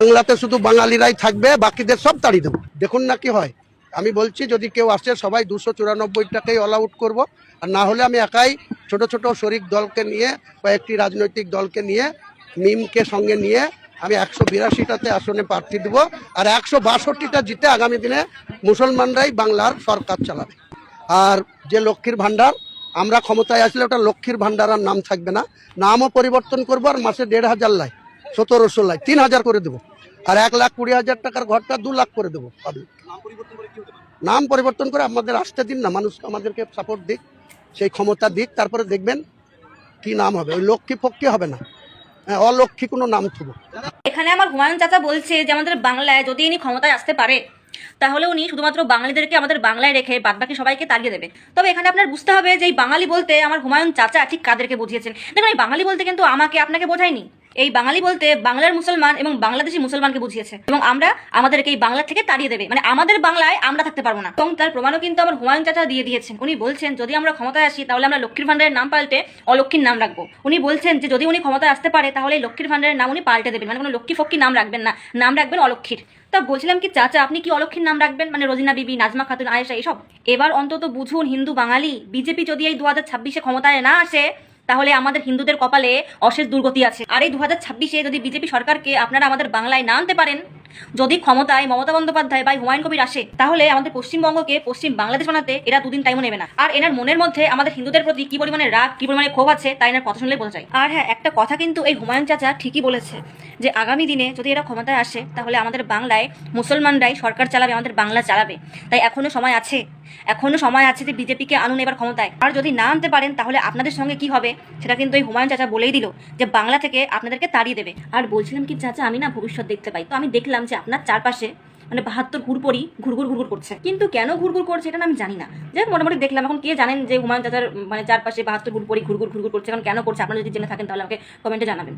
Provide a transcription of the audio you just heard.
বাংলাতে শুধু বাঙালিরাই থাকবে, বাকিদের সব তাড়িয়ে দেবো। দেখুন না কি হয়। আমি বলছি যদি কেউ আসে সবাই 294টাকেই অল আউট করবো, আর না হলে আমি একাই ছোট ছোট শরিক দলকে নিয়ে কয়েকটি রাজনৈতিক দলকে নিয়ে মিমকে সঙ্গে নিয়ে আমি 182টাতে আসনে প্রার্থী দেব, আর 162টা জিতে আগামী দিনে মুসলমানরাই বাংলার সরকার চালাবে। আর যে লক্ষ্মীর ভাণ্ডার, আমরা ক্ষমতায় আসলে ওটা লক্ষ্মীর ভাণ্ডার আর নাম থাকবে না, নামও পরিবর্তন করবো, আর মাসে 1,500 লাই, 1700 লাই, 3,000 করে দেবো, আর 1,20,000 টাকার ঘরটা 2 লাখ করে দেবো। নাম পরিবর্তন করে আমাদের আসতে দিন না, মানুষ আমাদেরকে সাপোর্ট দিক, সেই ক্ষমতা দিক, তারপরে দেখবেন কি নাম হবে। ওই লক্ষ্মী ফক্কি হবে না, অলক্ষ্মী কোনো নাম থুবো। এখানে আমার হুমায়ুন চাচা বলছে যে আমাদের বাংলায় যদি ইনি ক্ষমতায় আসতে পারে তাহলে উনি শুধুমাত্র বাঙালিদেরকে আমাদের বাংলায় রেখে বাদবাকি সবাইকে তাড়িয়ে দেবে। তবে এখানে আপনার বুঝতে হবে যে এই বাঙালি বলতে আমার হুমায়ুন চাচা ঠিক কাদেরকে বুঝিয়েছেন। দেখুন, এই বাঙালি বলতে কিন্তু আমাকে আপনাকে বোঝায়নি। এই বাঙালি বলতে বাংলার মুসলমান এবং বাংলাদেশি মুসলমানকে বুঝিয়েছে, এবং আমরা আমাদেরকে এই বাংলা থেকে তাড়িয়ে দেবে, মানে আমাদের বাংলায় আমরা থাকতে পারবো না। এবং তার প্রমাণও কিন্তু আমার হুমায়ুন চাচা দিয়ে দিয়েছেন। উনি বলছেন যদি আমরা ক্ষমতায় আসি তাহলে আমরা লক্ষ্মীর ভান্ডারের নাম পাল্টে অলক্ষ্মীর নাম রাখবো। উনি বলছেন যে যদি উনি ক্ষমতায় আসতে পারে তাহলে লক্ষ্মীর ভান্ডারের নাম উনি পাল্টে দেবেন, মানে কোনো লক্ষ্মী ফক্কি নাম রাখবেন না, নাম রাখবেন অলক্ষ্মীর। তা বলছিলাম কি চাচা, আপনি কি অলক্ষ্মীর নাম রাখবেন, মানে রোজিনা বিবি, নাজমা খাতুন, আয়েশা, এইসব? এবার অন্তত বুঝুন হিন্দু বাঙালি, বিজেপি যদি এই 2026-এ ক্ষমতায় না আসে তাহলে আমাদের হিন্দুদের কপালে অশেষ দুর্গতি আছে। আর এই 2026-এ যদি বিজেপি সরকারকে আপনারা আমাদের বাংলায় না আনতে পারেন, যদি ক্ষমতায় মমতা বন্দ্যোপাধ্যায় বা হুমায়ুন কবির আসে, তাহলে আমাদের পশ্চিমবঙ্গকে পশ্চিম বাংলাদেশ বানাতে এরা দুদিন টাইমও নেবে না। আর এনার মনের মধ্যে আমাদের হিন্দুদের প্রতি কি পরিমাণে রাগ, কি পরিমাণে ক্ষোভ আছে তাই এনার কথা শুনলে বোঝা যায়। আর হ্যাঁ, একটা কথা কিন্তু এই হুমায়ুন চাচা ঠিকই বলেছে যে আগামী দিনে যদি এরা ক্ষমতায় আসে তাহলে আমাদের বাংলায় মুসলমানরাই সরকার চালাবে, আমাদের বাংলা চালাবে। তাই এখনো সময় আছে, এখনো সময় আছে যে বিজেপিকে আনুন এবার ক্ষমতায়। আর যদি না আনতে পারেন তাহলে আপনাদের সঙ্গে কি হবে সেটা কিন্তু এই হুমায়ুন চাচা বলেই দিল, যে বাংলা থেকে আপনাদেরকে তাড়িয়ে দেবে। আর বলছিলাম কি চাচা, আমি না ভবিষ্যৎ দেখতে পাই, তো আমি দেখলাম যে আপনার চারপাশে মানে 72 হুড়পড়ি ঘুরঘুর ঘুরঘুর করছে, কিন্তু কেন ঘুরঘুর করছে এটা আমি জানি না। যাই হোক, মোটামুটি দেখলাম। এখন কে জানেন যে হুমায়ুন চাচার মানে চারপাশে 72 হুড়পড়ি ঘুরঘুর ঘুরঘুর করছে, এখন কেন করছে? আপনারা যদি জেনে থাকেন তাহলে আমাকে কমেন্টে জানাবেন।